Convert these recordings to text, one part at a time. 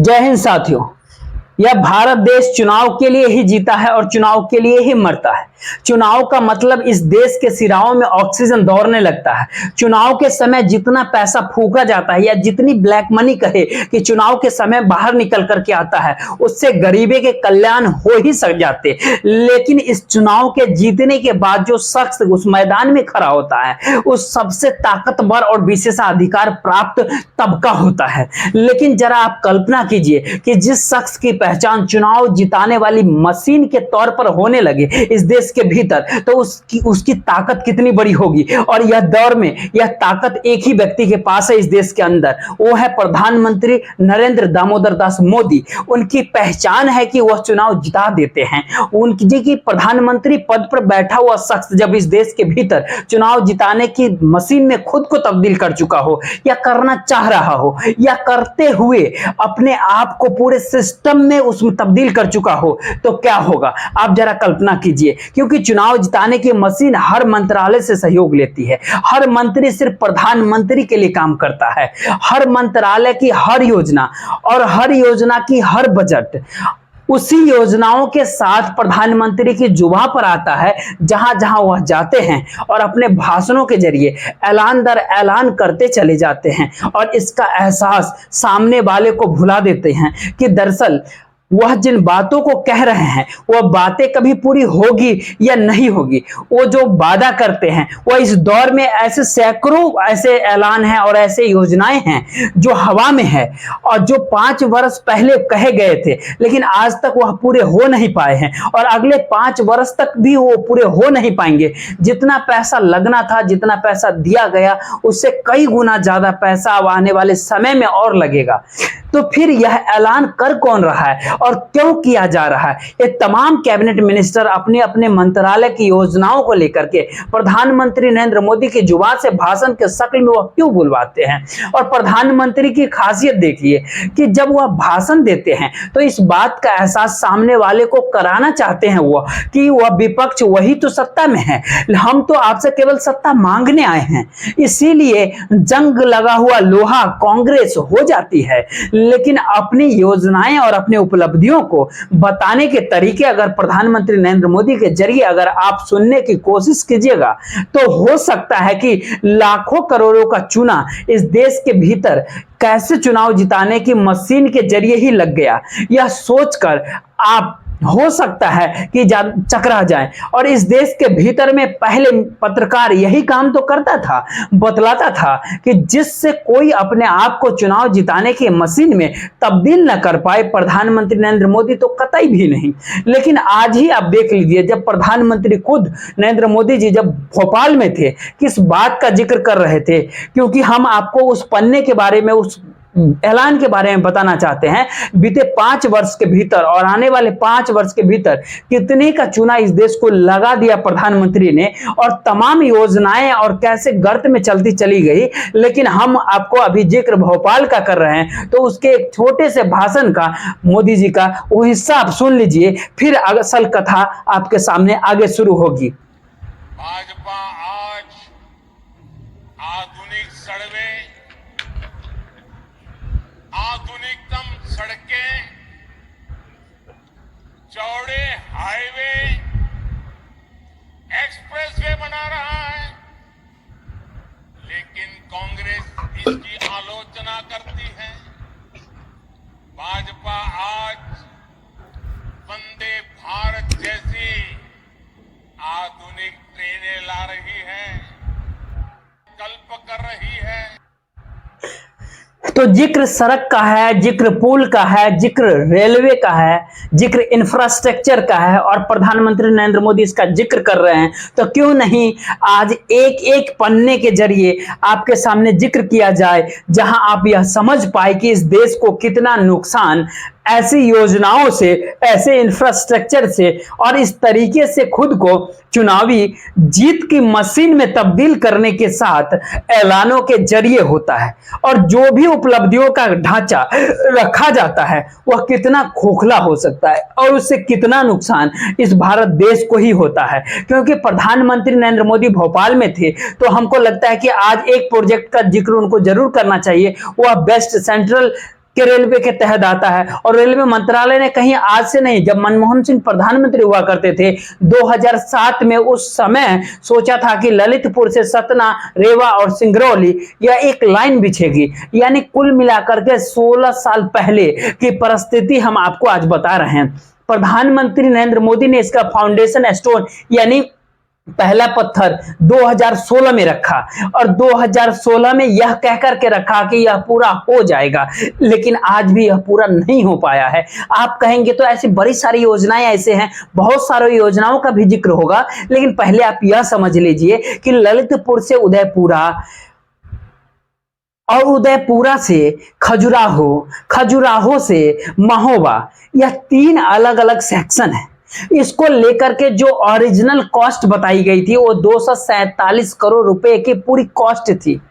जय हिंद साथियों। यह भारत देश चुनाव के लिए ही जीता है और चुनाव के लिए ही मरता है। चुनाव का मतलब इस देश के सिराओं में ऑक्सीजन दौड़ने लगता है। चुनाव के समय जितना पैसा फूका जाता है या जितनी ब्लैक मनी कहे कि चुनाव के समय बाहर निकल करके आता है, उससे गरीबी के कल्याण हो ही सक जाते। लेकिन इस चुनाव के जीतने के बाद जो शख्स उस मैदान में खड़ा होता है, उस सबसे ताकतवर और विशेषाधिकार प्राप्त तबका होता है। लेकिन जरा आप कल्पना कीजिए कि जिस शख्स की पहचान चुनाव जिताने वाली मशीन के तौर पर होने लगे इस देश के भीतर, तो उसकी ताकत कितनी बड़ी होगी। और यह दौर में यह ताकत एक ही व्यक्ति के पास है इस देश के अंदर, वो है प्रधानमंत्री नरेंद्र दामोदर दास मोदी। उनकी पहचान है कि वह चुनाव जिता देते हैं। उनकी जी की प्रधानमंत्री पद पर बैठा हुआ शख्स जब इस देश के भीतर चुनाव जिताने की मशीन में खुद को तब्दील कर चुका हो या करना चाह रहा हो या करते हुए अपने आप को पूरे सिस्टम में उसमें तब्दील कर चुका हो, तो क्या होगा आप जरा कल्पना कीजिए। क्योंकि चुनाव जिताने की मशीन हर मंत्रालय से सहयोग लेती है। हर मंत्री सिर्फ प्रधानमंत्री के लिए काम करता है। हर मंत्रालय की हर योजना और हर योजना की हर बजट उसी योजनाओं के साथ प्रधानमंत्री की जुबान पर आता है जहां जहां वह जाते हैं और अपने भाषणों के जरिए ऐलान दर ऐलान करते चले जाते हैं। और इसका एहसास सामने वाले को भुला देते हैं कि दरअसल वह जिन बातों को कह रहे हैं वह बातें कभी पूरी होगी या नहीं होगी। वो जो वादा करते हैं वह इस दौर में ऐसे सैकड़ों ऐसे ऐलान हैं और ऐसे योजनाएं हैं जो हवा में है और जो 5 वर्ष पहले कहे गए थे, लेकिन आज तक वह पूरे हो नहीं पाए हैं और अगले 5 वर्ष तक भी वो पूरे हो नहीं पाएंगे। जितना पैसा लगना था, जितना पैसा दिया गया, उससे कई गुना ज्यादा पैसा अब आने वाले समय में और लगेगा। तो फिर यह ऐलान कर कौन रहा है और क्यों किया जा रहा है? ये तमाम कैबिनेट मिनिस्टर अपने अपने मंत्रालय की योजनाओं को लेकर के प्रधानमंत्री नरेंद्र मोदी की जुबान से भाषण के शक्ल में वह क्यों बुलवाते हैं? और प्रधानमंत्री की खासियत देखिए कि जब वह भाषण देते हैं तो इस बात का एहसास सामने वाले को कराना चाहते हैं वह कि वह विपक्ष वही तो सत्ता में है, हम तो आपसे केवल सत्ता मांगने आए हैं। इसीलिए जंग लगा हुआ लोहा कांग्रेस हो जाती है। लेकिन अपनी योजनाएं और अपने उपलब्धियों को बताने के तरीके अगर प्रधानमंत्री नरेंद्र मोदी के जरिए अगर आप सुनने की कोशिश कीजिएगा तो हो सकता है कि लाखों करोड़ों का चूना इस देश के भीतर कैसे चुनाव जिताने की मशीन के जरिए ही लग गया, यह सोचकर आप हो सकता है कि चकरा जाए। और इस देश के भीतर में पहले पत्रकार यही काम तो करता था, बतलाता था कि जिससे कोई अपने आप को चुनाव जिताने की मशीन में तब्दील न कर पाए, प्रधानमंत्री नरेंद्र मोदी तो कतई भी नहीं। लेकिन आज ही आप देख लीजिए, जब प्रधानमंत्री खुद नरेंद्र मोदी जी जब भोपाल में थे, किस बात का जिक्र कर रहे थे, क्योंकि हम आपको उस पन्ने के बारे में, उस ऐलान के बारे में बताना चाहते हैं। बीते 5 वर्ष के भीतर और आने वाले 5 वर्ष के भीतर कितने का चूना इस देश को लगा दिया प्रधानमंत्री ने और तमाम योजनाएं और कैसे गर्त में चलती चली गई। लेकिन हम आपको अभी जिक्र भोपाल का कर रहे हैं, तो उसके एक छोटे से भाषण का, मोदी जी का वो हिस्सा आप सुन लीजिए, फिर असल कथा आपके सामने आगे शुरू होगी। भाजपा आज आधुनिक सड़कें, आधुनिकतम सड़कें, चौड़े हाईवे, एक्सप्रेसवे बना रहा है। लेकिन कांग्रेस इसकी आलोचना करती है। भाजपा आज वंदे भारत जैसी आधुनिक ट्रेनें ला रही है, कल्प कर रही है। तो जिक्र सड़क का है, जिक्र पुल का है, जिक्र रेलवे का है, जिक्र इंफ्रास्ट्रक्चर का है और प्रधानमंत्री नरेंद्र मोदी इसका जिक्र कर रहे हैं। तो क्यों नहीं आज एक एक पन्ने के जरिए आपके सामने जिक्र किया जाए, जहां आप यह समझ पाए कि इस देश को कितना नुकसान ऐसी योजनाओं से, ऐसे इंफ्रास्ट्रक्चर से और इस तरीके से खुद को चुनावी जीत की मशीन में तब्दील करने के साथ ऐलानों के जरिए होता है। और जो भी उपलब्धियों का ढांचा रखा जाता है वह कितना खोखला हो सकता है और उससे कितना नुकसान इस भारत देश को ही होता है। क्योंकि प्रधानमंत्री नरेंद्र मोदी भोपाल में थे तो हमको लगता है कि आज एक प्रोजेक्ट का जिक्र उनको जरूर करना चाहिए, वह बेस्ट सेंट्रल के रेलवे के तहत आता है। और रेलवे मंत्रालय ने कहीं आज से नहीं, जब मनमोहन सिंह प्रधानमंत्री हुआ करते थे 2007 में, उस समय सोचा था कि ललितपुर से सतना, रेवा और सिंगरौली यह एक लाइन बिछेगी। यानी कुल मिलाकर के 16 साल पहले की परिस्थिति हम आपको आज बता रहे हैं। प्रधानमंत्री नरेंद्र मोदी ने इसका फाउंडेशन स्टोन यानी पहला पत्थर 2016 में रखा और 2016 में यह कहकर के रखा कि यह पूरा हो जाएगा, लेकिन आज भी यह पूरा नहीं हो पाया है। आप कहेंगे तो ऐसी बड़ी सारी योजनाएं ऐसे हैं, बहुत सारी योजनाओं का भी जिक्र होगा, लेकिन पहले आप यह समझ लीजिए कि ललितपुर से उदयपुरा और उदयपुरा से खजुराहो, खजुराहो से महोबा, यह 3 अलग अलग सेक्शन है। इसको लेकर के जो ओरिजिनल कॉस्ट बताई गई थी वो 247 करोड़ रुपए की पूरी कॉस्ट थी।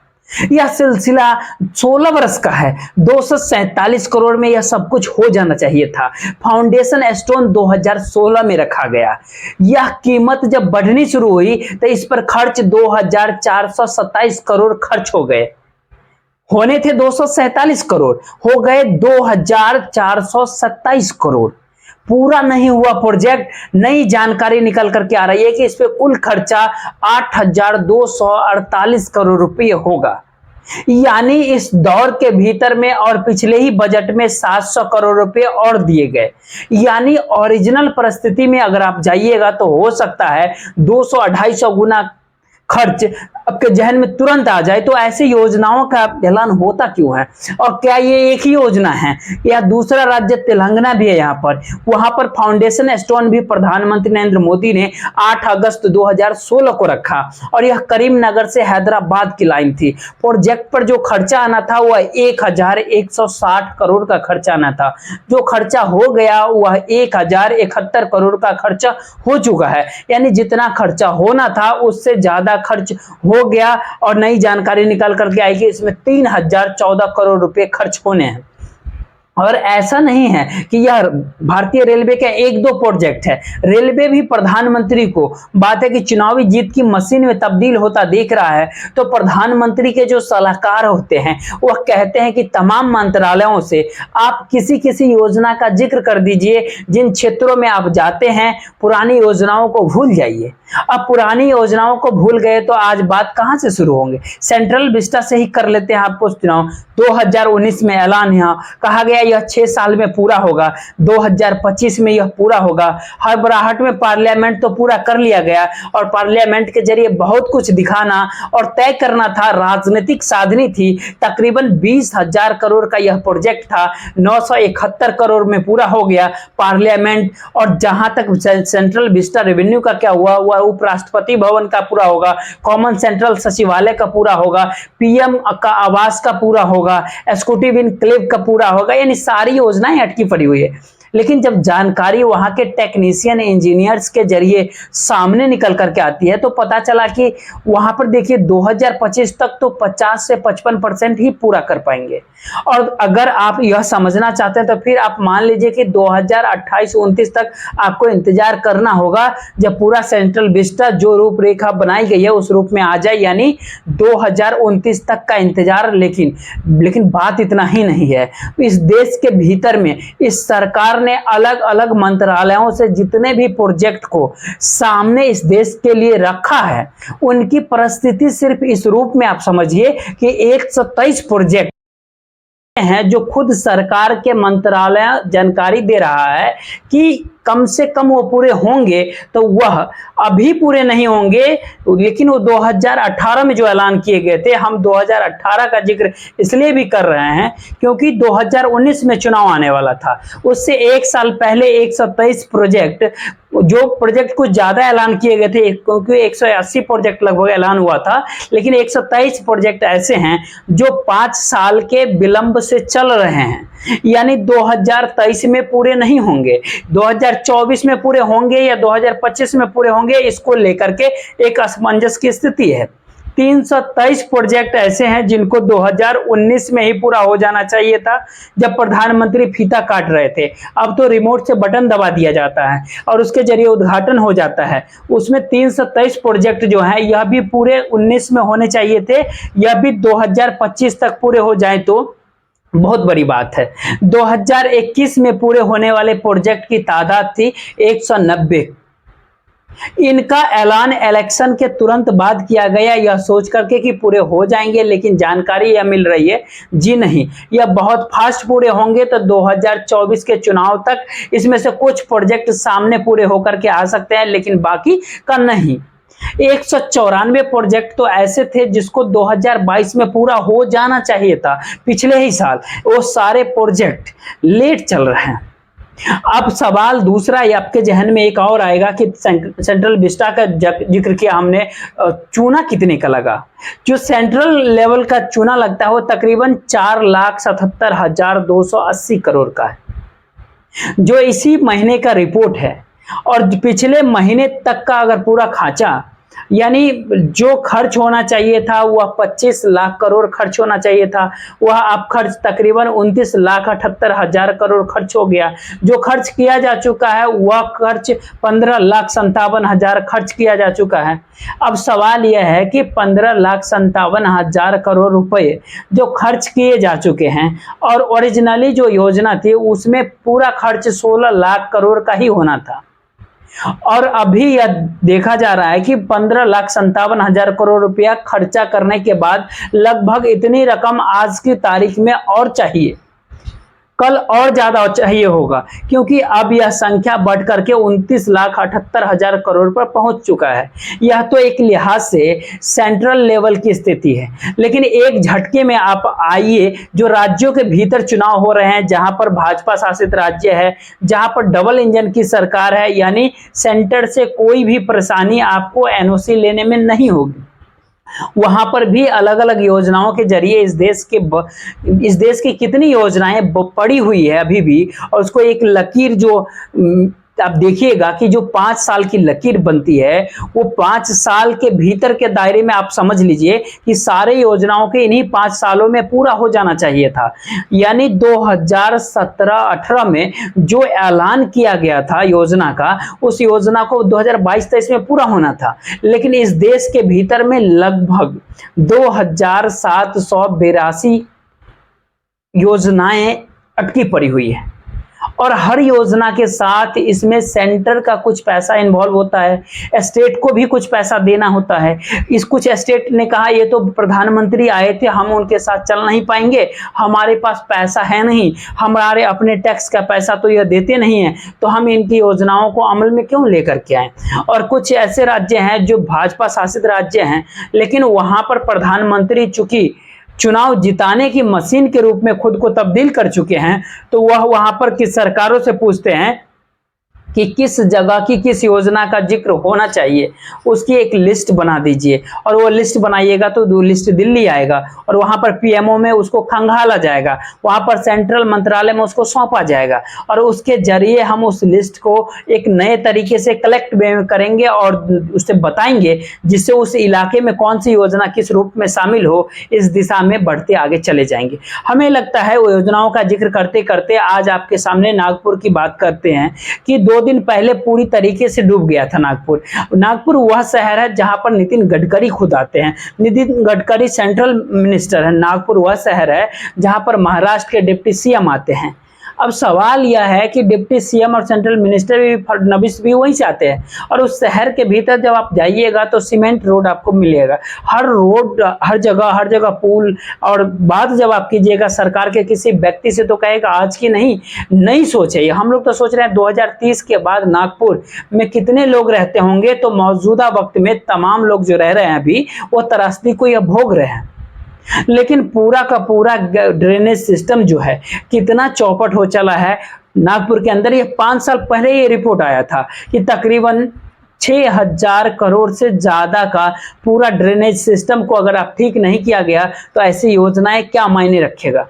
यह सिलसिला 16 वर्ष का है। 247 करोड़ में यह सब कुछ हो जाना चाहिए था। फाउंडेशन स्टोन 2016 में रखा गया। यह कीमत जब बढ़नी शुरू हुई तो इस पर खर्च 2427 करोड़ खर्च हो गए। होने थे 247 करोड़, हो गए 2427 करोड़। पूरा नहीं हुआ प्रोजेक्ट। नई जानकारी निकल करके आ रही है कि इस पे कुल खर्चा 8248 करोड़ रुपए होगा। यानी इस दौर के भीतर में और पिछले ही बजट में 700 करोड़ रुपए और दिए गए। यानी ओरिजिनल परिस्थिति में अगर आप जाइएगा तो हो सकता है 200-250 गुना खर्च आपके जहन में तुरंत आ जाए। तो ऐसी योजनाओं का ऐलान होता क्यों है? और क्या ये एक ही योजना है या दूसरा राज्य तेलंगाना भी है यहाँ पर? वहां पर फाउंडेशन स्टोन भी प्रधानमंत्री नरेंद्र मोदी ने 8 अगस्त 2016 को रखा और यह करीमनगर से हैदराबाद की लाइन थी। प्रोजेक्ट पर जो खर्चा आना था वह 1160 करोड़ का खर्चा आना था। जो खर्चा हो गया वह 1071 करोड़ का खर्चा हो चुका है। यानी जितना खर्चा होना था उससे ज्यादा खर्च हो गया और नई जानकारी निकल करके आई कि इसमें 3014 करोड़ रुपए खर्च होने हैं। और ऐसा नहीं है कि यह भारतीय रेलवे का 1-2 प्रोजेक्ट है। रेलवे भी प्रधानमंत्री को बात है कि चुनावी जीत की मशीन में तब्दील होता देख रहा है, तो प्रधानमंत्री के जो सलाहकार होते हैं वह कहते हैं कि तमाम मंत्रालयों से आप किसी किसी योजना का जिक्र कर दीजिए। जिन क्षेत्रों में आप जाते हैं पुरानी योजनाओं को भूल जाइए। अब पुरानी योजनाओं को भूल गए तो आज बात कहां से शुरू होंगे? सेंट्रल विस्टा से ही कर लेते हैं। आपको चुनाव 2019 में ऐलान यहाँ कहा गया यह 6 साल में पूरा होगा, 2025 में यह पूरा होगा। हड़बड़ाहट में पार्लियामेंट तो पूरा कर लिया गया और पार्लियामेंट के जरिए बहुत कुछ दिखाना और तय करना था, राजनीतिक साधनी थी। तकरीबन 20,000 करोड़ का यह प्रोजेक्ट था, 971 करोड़ में पूरा हो गया पार्लियामेंट। और जहां तक सेंट्रल विस्टा रेवेन्यू का क्या हुआ, वह उपराष्ट्रपति भवन का पूरा होगा, कॉमन सेंट्रल सचिवालय का पूरा होगा, पीएम का आवास का पूरा होगा, एस्कूटिव इनक्लेव का पूरा होगा। यानी सारी योजनाएं अटकी पड़ी हुई है। लेकिन जब जानकारी वहां के टेक्नीशियन इंजीनियर्स के जरिए सामने निकल करके आती है तो पता चला कि वहां पर देखिए 2025 तक तो 50 से 55% ही पूरा कर पाएंगे। और अगर आप यह समझना चाहते हैं तो फिर आप मान लीजिए कि 2028-29 तक आपको इंतजार करना होगा जब पूरा सेंट्रल विस्टा जो रूपरेखा बनाई गई है उस रूप में आ जाए। यानी 2029 तक का इंतजार। लेकिन बात इतना ही नहीं है। इस देश के भीतर में इस सरकार ने अलग अलग मंत्रालयों से जितने भी प्रोजेक्ट को सामने इस देश के लिए रखा है उनकी परिस्थिति सिर्फ इस रूप में आप समझिए कि 123 प्रोजेक्ट हैं जो खुद सरकार के मंत्रालय जानकारी दे रहा है कि कम से कम वो पूरे होंगे, तो वह अभी पूरे नहीं होंगे। लेकिन वो 2018 में जो ऐलान किए गए थे, हम 2018 का जिक्र इसलिए भी कर रहे हैं क्योंकि 2019 में चुनाव आने वाला था। उससे 1 साल पहले 123 प्रोजेक्ट, जो प्रोजेक्ट कुछ ज्यादा ऐलान किए गए थे क्योंकि 180 प्रोजेक्ट लगभग ऐलान हुआ था, लेकिन 123 प्रोजेक्ट ऐसे हैं जो 5 साल के विलंब से चल रहे हैं। यानी 2023 में पूरे नहीं होंगे, 2024 में पूरे होंगे या 2025 में पूरे होंगे, इसको लेकर के एक असमंजस की स्थिति है। 323 प्रोजेक्ट ऐसे हैं जिनको 2019 में ही पूरा हो जाना चाहिए था जब प्रधानमंत्री फीता काट रहे थे। अब तो रिमोट से बटन दबा दिया जाता है और उसके जरिए उद्घाटन हो जाता है। उसमें 323 प्रोजेक्ट जो है यह भी पूरे 19 में होने चाहिए थे, यह भी 2025 तक पूरे हो जाए तो बहुत बड़ी बात है। 2021 में पूरे होने वाले प्रोजेक्ट की तादाद थी 190। इनका ऐलान इलेक्शन के तुरंत बाद किया गया, यह सोच करके कि पूरे हो जाएंगे, लेकिन जानकारी यह मिल रही है जी नहीं, यह बहुत फास्ट पूरे होंगे। तो 2024 के चुनाव तक इसमें से कुछ प्रोजेक्ट सामने पूरे होकर के आ सकते हैं, लेकिन बाकी का नहीं। 194 प्रोजेक्ट तो ऐसे थे जिसको 2022 में पूरा हो जाना चाहिए था, पिछले ही साल। वो सारे प्रोजेक्ट लेट चल रहे हैं। अब सवाल दूसरा ये आपके जहन में एक और आएगा कि सेंट्रल विस्टा का जिक्र किया हमने, चूना कितने का लगा? जो सेंट्रल लेवल का चूना लगता है वो तकरीबन 4,77,280 करोड़ का है, जो इसी महीने का रिपोर्ट है। और पिछले महीने तक का अगर पूरा खांचा, यानी जो खर्च होना चाहिए था वह 25 लाख करोड़ खर्च होना चाहिए था, वह अब खर्च तकरीबन 29,78,000 करोड़ खर्च हो गया। जो खर्च किया जा चुका है वह खर्च 15,57,000 खर्च किया जा चुका है। अब सवाल यह है कि 15,57,000 करोड़ रुपए जो खर्च किए जा चुके हैं, और ओरिजिनली जो योजना थी उसमें पूरा खर्च 16 लाख करोड़ का ही होना था, और अभी यह देखा जा रहा है कि 15,57,000 करोड़ रुपया खर्चा करने के बाद लगभग इतनी रकम आज की तारीख में और चाहिए, कल और ज्यादा चाहिए होगा, क्योंकि अब यह संख्या बढ़ करके 29,78,000 करोड़ पर पहुंच चुका है। यह तो एक लिहाज से सेंट्रल लेवल की स्थिति है, लेकिन एक झटके में आप आइए जो राज्यों के भीतर चुनाव हो रहे हैं, जहां पर भाजपा शासित राज्य है, जहां पर डबल इंजन की सरकार है, यानी सेंटर से कोई भी परेशानी आपको एनओसी लेने में नहीं होगी। वहां पर भी अलग अलग योजनाओं के जरिए इस देश की कितनी योजनाएं पड़ी हुई है अभी भी, और उसको एक लकीर जो आप देखिएगा कि जो 5 साल की लकीर बनती है, वो 5 साल के भीतर के दायरे में आप समझ लीजिए कि सारे योजनाओं के इन्हीं 5 सालों में पूरा हो जाना चाहिए था। यानी 2017-18 में जो ऐलान किया गया था योजना का, उस योजना को 2022-23 में पूरा होना था, लेकिन इस देश के भीतर में लगभग 2,782 योजनाएं अटकी पड़ी हुई है, और हर योजना के साथ इसमें सेंटर का कुछ पैसा इन्वॉल्व होता है, स्टेट को भी कुछ पैसा देना होता है। इस कुछ स्टेट ने कहा ये तो प्रधानमंत्री आए थे, हम उनके साथ चल नहीं पाएंगे, हमारे पास पैसा है नहीं, हमारे अपने टैक्स का पैसा तो यह देते नहीं है, तो हम इनकी योजनाओं को अमल में क्यों लेकर के आए। और कुछ ऐसे राज्य हैं जो भाजपा शासित राज्य हैं, लेकिन वहां पर प्रधानमंत्री चूंकि चुनाव जिताने की मशीन के रूप में खुद को तब्दील कर चुके हैं, तो वह वहां पर किस सरकारों से पूछते हैं कि किस जगह की किस योजना का जिक्र होना चाहिए, उसकी एक लिस्ट बना दीजिए, और वो लिस्ट बनाइएगा तो वो लिस्ट दिल्ली आएगा, और वहां पर पीएमओ में उसको खंगाला जाएगा, वहां पर सेंट्रल मंत्रालय में उसको सौंपा जाएगा, और उसके जरिए हम उस लिस्ट को एक नए तरीके से कलेक्ट करेंगे और उससे बताएंगे, जिससे उस इलाके में कौन सी योजना किस रूप में शामिल हो, इस दिशा में बढ़ते आगे चले जाएंगे। हमें लगता है वो योजनाओं का जिक्र करते करते आज आपके सामने नागपुर की बात करते हैं कि 2 दिन पहले पूरी तरीके से डूब गया था नागपुर वह शहर है जहां पर नितिन गडकरी खुद आते हैं। नितिन गडकरी सेंट्रल मिनिस्टर है। नागपुर वह शहर है जहां पर महाराष्ट्र के डिप्टी सीएम आते हैं। अब सवाल यह है कि डिप्टी सीएम और सेंट्रल मिनिस्टर भी फडणवीस भी वहीं से आते हैं, और उस शहर के भीतर जब आप जाइएगा तो सीमेंट रोड आपको मिलेगा, हर रोड हर जगह पुल। और बात जब आप कीजिएगा सरकार के किसी व्यक्ति से तो कहेगा आज की नहीं, नई सोच है ये। हम लोग तो सोच रहे हैं 2030 के बाद नागपुर में कितने लोग रहते होंगे, तो मौजूदा वक्त में तमाम लोग जो रह रहे हैं अभी वो त्रासदी को यह भोग रहे हैं। लेकिन पूरा का पूरा ड्रेनेज सिस्टम जो है कितना चौपट हो चला है नागपुर के अंदर। ये 5 साल पहले ये रिपोर्ट आया था कि तकरीबन 6,000 करोड़ से ज्यादा का पूरा ड्रेनेज सिस्टम को अगर आप ठीक नहीं किया गया तो ऐसी योजनाएं क्या मायने रखेगा।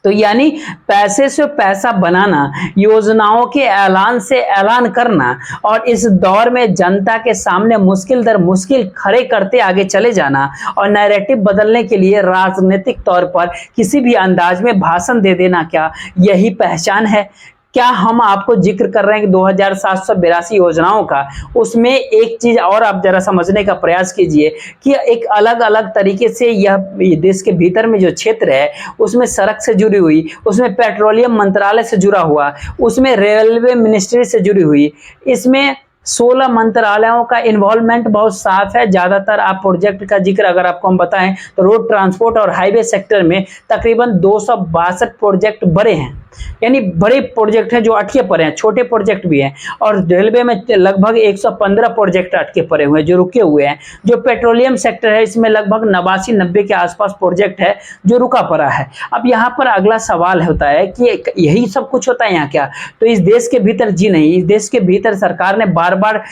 तो यानी पैसे से पैसा बनाना, योजनाओं के ऐलान से ऐलान करना, और इस दौर में जनता के सामने मुश्किल दर मुश्किल खड़े करते आगे चले जाना, और नैरेटिव बदलने के लिए राजनीतिक तौर पर किसी भी अंदाज में भाषण दे देना, क्या यही पहचान है? क्या हम आपको जिक्र कर रहे हैं कि 2782 योजनाओं का, उसमें एक चीज और आप जरा समझने का प्रयास कीजिए कि एक अलग अलग तरीके से यह देश के भीतर में जो क्षेत्र है उसमें सड़क से जुड़ी हुई, उसमें पेट्रोलियम मंत्रालय से जुड़ा हुआ, उसमें रेलवे मिनिस्ट्री से जुड़ी हुई, इसमें 16 मंत्रालयों का इन्वॉल्वमेंट बहुत साफ है। ज्यादातर आप प्रोजेक्ट का जिक्र अगर आपको हम बताएं तो रोड ट्रांसपोर्ट और हाईवे सेक्टर में तकरीबन 262 प्रोजेक्ट बड़े हैं, यानी बड़े प्रोजेक्ट हैं जो अटके पड़े हैं, छोटे प्रोजेक्ट भी हैं। और रेलवे में लगभग 115 प्रोजेक्ट अटके पड़े हुए हैं जो रुके हुए हैं। जो पेट्रोलियम सेक्टर है इसमें लगभग 89-90 के आसपास प्रोजेक्ट है जो रुका पड़ा है। अब यहाँ पर अगला सवाल होता है कि यही सब कुछ होता है यहाँ क्या? तो इस देश के भीतर जी नहीं, इस देश के भीतर सरकार ने बार बार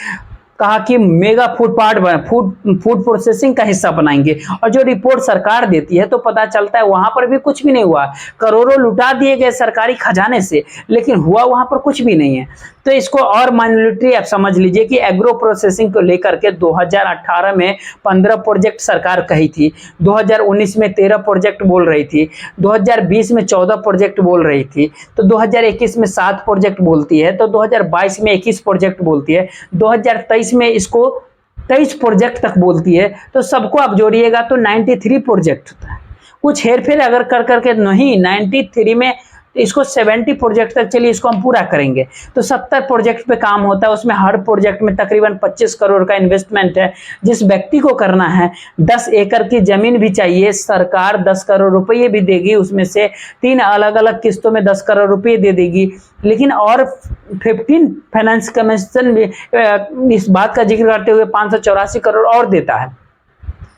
कहा कि mega food park food processing का हिस्सा बनाएंगे, और जो रिपोर्ट सरकार देती है तो पता चलता है वहां पर भी कुछ भी नहीं हुआ। करोड़ों लुटा दिए गए सरकारी खजाने से, लेकिन हुआ वहां पर कुछ भी नहीं है। तो इसको और मॉनिटरी आप समझ लीजिए कि एग्रो प्रोसेसिंग को लेकर के 2018 में 15 प्रोजेक्ट सरकार कही थी, 2019 में 13 प्रोजेक्ट बोल रही थी, 2020 में 14 प्रोजेक्ट बोल रही थी, तो 2021 में 7 प्रोजेक्ट बोलती है, तो 2022 में 21 प्रोजेक्ट बोलती है, 2023 में इसको 23 प्रोजेक्ट तक बोलती है। तो सबको आप जोड़िएगा तो 93 प्रोजेक्ट होता है। कुछ हेरफेर अगर कर करके नहीं 93 में इसको 70 प्रोजेक्ट तक, चलिए इसको हम पूरा करेंगे तो 70 प्रोजेक्ट पे काम होता है। उसमें हर प्रोजेक्ट में तकरीबन 25 करोड़ का इन्वेस्टमेंट है। जिस व्यक्ति को करना है 10 एकड़ की जमीन भी चाहिए, सरकार 10 करोड़ रुपये भी देगी, उसमें से 3 अलग अलग किस्तों में 10 करोड़ रुपये दे देगी। लेकिन और 15 फाइनेंस कमीशन भी इस बात का जिक्र करते हुए 584 करोड़ और देता है।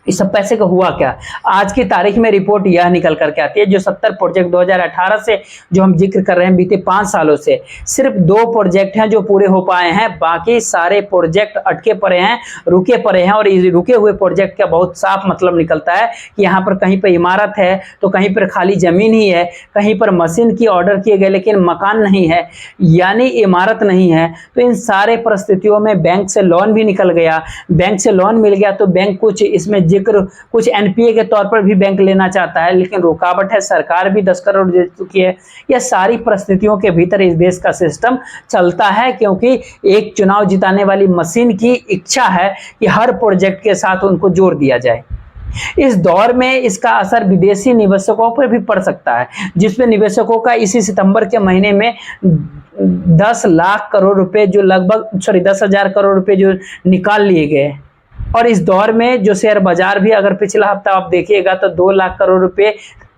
इस सब पैसे का हुआ क्या? आज की तारीख में रिपोर्ट यह निकल करके आती है जो 70 प्रोजेक्ट 2018 से जो हम जिक्र कर रहे हैं बीते 5 सालों से, सिर्फ 2 प्रोजेक्ट हैं जो पूरे हो पाए हैं, बाकी सारे प्रोजेक्ट अटके पड़े हैं, रुके पड़े हैं। और इस रुके हुए प्रोजेक्ट का बहुत साफ मतलब निकलता है कि यहाँ पर कहीं पर इमारत है तो कहीं पर खाली जमीन ही है, कहीं पर मशीन की ऑर्डर किए गए लेकिन मकान नहीं है, यानी इमारत नहीं है। तो इन सारे परिस्थितियों में बैंक से लोन भी निकल गया, बैंक से लोन मिल गया तो बैंक कुछ इसमें कुछ एनपीए के तौर पर भी बैंक लेना चाहता है, लेकिन रुकावट है, सरकार भी 10 करोड़ दे चुकी है। यह सारी परिस्थितियों के भीतर इस देश का सिस्टम चलता है, क्योंकि एक चुनाव जिताने वाली मशीन की इच्छा है कि हर प्रोजेक्ट के साथ उनको जोड़ दिया जाए। इस दौर में इसका असर विदेशी निवेशकों पर भी पड़ सकता है, जिसमें निवेशकों का इसी सितंबर के महीने में 10 लाख करोड़ रुपए जो लगभग 10,000 करोड़ रुपए जो निकाल लिए गए। और इस दौर में जो शेयर बाजार भी अगर पिछला हफ्ता आप देखिएगा तो 2 लाख करोड़ रुपए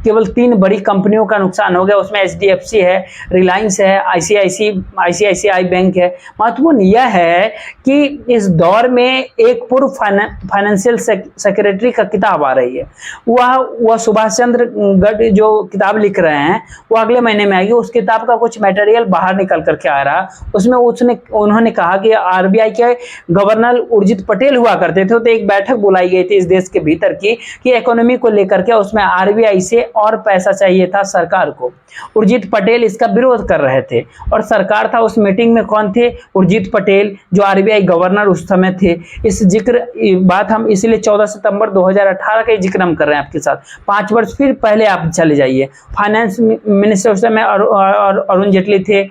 केवल 3 बड़ी कंपनियों का नुकसान हो गया। उसमें एचडीएफसी है, रिलायंस है, आईसीआईसीआई बैंक है। महत्वपूर्ण यह है कि इस दौर में एक पूर्व फाइनेंशियल सेक्रेटरी का किताब आ रही है, वह सुभाष चंद्र गर्ग जो किताब लिख रहे हैं वो अगले महीने में आएगी। उस किताब का कुछ मटेरियल बाहर निकल करके आ रहा, उसमें उन्होंने कहा कि आरबीआई के गवर्नर उर्जित पटेल हुआ करते थे, तो एक बैठक बुलाई गई थी इस देश के भीतर की कि इकोनॉमी को लेकर के, उसमें आरबीआई से और पैसा चाहिए था सरकार को। उर्जित पटेल इसका विरोध कर रहे थे और सरकार था उस मीटिंग में कौन थे? उर्जित पटेल जो आरबीआई गवर्नर उस समय थे। इस बात हम इसलिए 14 सितंबर 2018 का जिक्र हम कर रहे हैं आपके साथ। 5 वर्ष फिर पहले आप चले जाइए, फाइनेंस मिनिस्टर उस समय अरुण जेटली थे।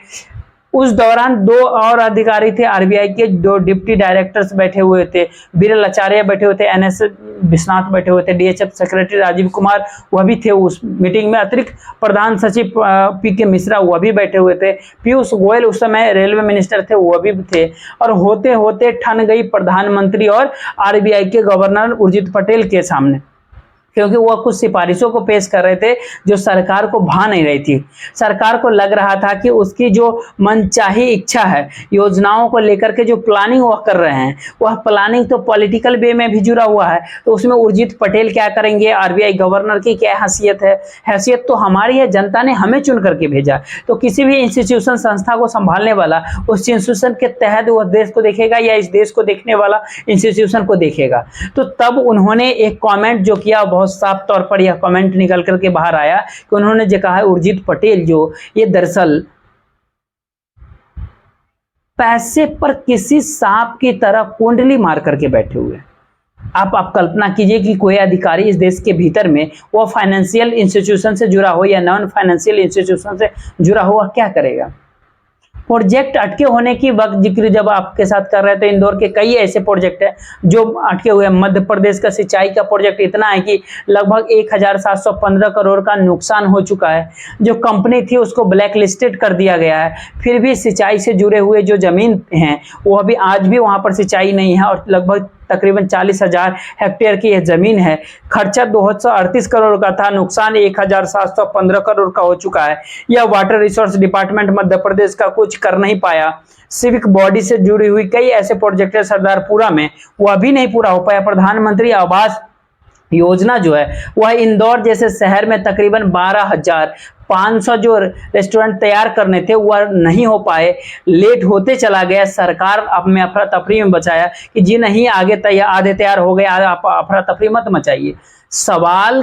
उस दौरान 2 और अधिकारी थे आरबीआई के, 2 डिप्टी डायरेक्टर्स बैठे हुए थे, विरल आचार्य बैठे हुए थे, एनएस विश्वनाथ बैठे हुए थे, डीएचएफ सेक्रेटरी राजीव कुमार वह भी थे उस मीटिंग में, अतिरिक्त प्रधान सचिव पीके मिश्रा वह भी बैठे हुए थे, पीयूष गोयल उस समय रेलवे मिनिस्टर थे वह भी थे। और होते होते ठन गई प्रधानमंत्री और आरबीआई के गवर्नर उर्जित पटेल के सामने, क्योंकि वह कुछ सिफारिशों को पेश कर रहे थे जो सरकार को भा नहीं रही थी। सरकार को लग रहा था कि उसकी जो मनचाही इच्छा है, योजनाओं को लेकर के जो प्लानिंग वह कर रहे हैं, वह प्लानिंग तो पॉलिटिकल वे में भी जुड़ा हुआ है। तो उसमें उर्जित पटेल क्या करेंगे, आरबीआई गवर्नर की क्या हैसियत है? हैसियत तो हमारी है, जनता ने हमें चुन करके भेजा। तो किसी भी इंस्टीट्यूशन संस्था को संभालने वाला उस इंस्टीट्यूशन के तहत वह देश को देखेगा या इस देश को देखने वाला इंस्टीट्यूशन को देखेगा। तो तब उन्होंने एक कॉमेंट जो किया, बहुत साफ तौर पर यह कमेंट निकल करके बाहर आया कि उन्होंने जो कहा उर्जित पटेल जो ये दरअसल पैसे पर किसी सांप की तरह कुंडली मार करके बैठे हुए। आप कल्पना कीजिए कि कोई अधिकारी इस देश के भीतर में वो फाइनेंशियल इंस्टीट्यूशन से जुड़ा हो या नॉन फाइनेंशियल इंस्टीट्यूशन से जुड़ा हो, क्या करेगा? प्रोजेक्ट अटके होने की वक्त जिक्र जब आपके साथ कर रहे हैं तो इंदौर के कई ऐसे प्रोजेक्ट हैं जो अटके हुए हैं। मध्य प्रदेश का सिंचाई का प्रोजेक्ट इतना है कि लगभग 1715 करोड़ का नुकसान हो चुका है। जो कंपनी थी उसको ब्लैक लिस्टेड कर दिया गया है, फिर भी सिंचाई से जुड़े हुए जो जमीन हैं वो अभी आज भी वहां पर सिंचाई नहीं है और लगभग तकरीबन 40,000 हेक्टेयर की यह जमीन है। खर्चा 238 करोड़ का था, नुकसान 1715 करोड़ का हो चुका है। यह water resource department Madhya Pradesh का कुछ कर नहीं पाया। सिविक बॉडी से जुड़ी हुई कई ऐसे प्रोजेक्ट है सरदारपुरा में, वो अभी नहीं पूरा हो पाया। प्रधानमंत्री आवास योजना जो है वह इंदौर जैसे शहर में तकरीबन 12,500 जो रेस्टोरेंट तैयार करने थे वह नहीं हो पाए, लेट होते चला गया। सरकार अपने अफरा तफरी में बचाया कि जी नहीं आगे आधे तैयार हो गए, आप अफरा तफरी मत मचाइए। सवाल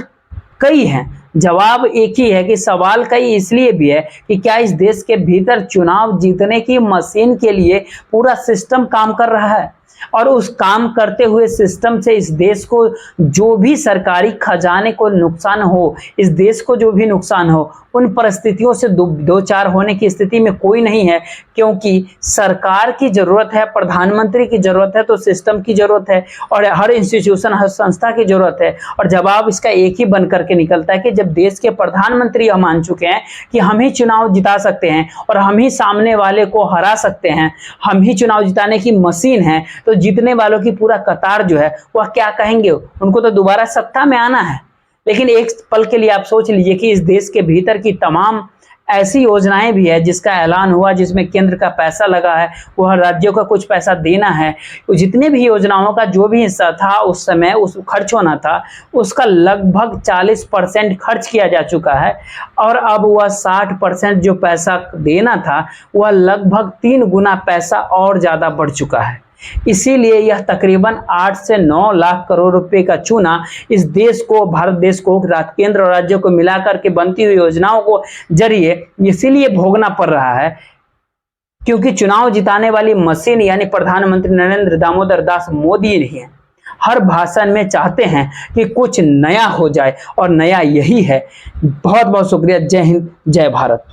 कई हैं, जवाब एक ही है कि सवाल कई इसलिए भी है कि क्या इस देश के भीतर चुनाव जीतने की मशीन के लिए पूरा सिस्टम काम कर रहा है, और उस काम करते हुए सिस्टम से इस देश को जो भी सरकारी खजाने को नुकसान हो, इस देश को जो भी नुकसान हो, उन परिस्थितियों से दो चार होने की स्थिति में कोई नहीं है। क्योंकि सरकार की जरूरत है, प्रधानमंत्री की जरूरत है, तो सिस्टम की जरूरत है और हर इंस्टीट्यूशन हर संस्था की जरूरत है। और जवाब इसका एक ही बन करके निकलता है कि जब देश के प्रधानमंत्री यह मान चुके हैं कि हम ही चुनाव जिता सकते हैं और हम ही सामने वाले को हरा सकते हैं, हम ही चुनाव जिताने की मशीन है, तो जीतने वालों की पूरा कतार जो है वह क्या कहेंगे, उनको तो दोबारा सत्ता में आना है। लेकिन एक पल के लिए आप सोच लीजिए कि इस देश के भीतर की तमाम ऐसी योजनाएं भी है जिसका ऐलान हुआ, जिसमें केंद्र का पैसा लगा है, वह राज्यों का कुछ पैसा देना है। जितने भी योजनाओं का जो भी हिस्सा था उस समय उस खर्च होना था, उसका लगभग 40% खर्च किया जा चुका है और अब वह 60% जो पैसा देना था वह लगभग 3 गुना पैसा और ज़्यादा बढ़ चुका है। इसीलिए यह तकरीबन 8 से 9 लाख करोड़ रुपए का चूना इस देश को, भारत देश को, केंद्र और राज्यों को मिलाकर के बनती हुई योजनाओं को जरिए इसीलिए भोगना पड़ रहा है क्योंकि चुनाव जिताने वाली मशीन यानी प्रधानमंत्री नरेंद्र दामोदर दास मोदी नहीं है। हर भाषण में चाहते हैं कि कुछ नया हो जाए और नया यही है। बहुत बहुत शुक्रिया। जय हिंद, जय भारत।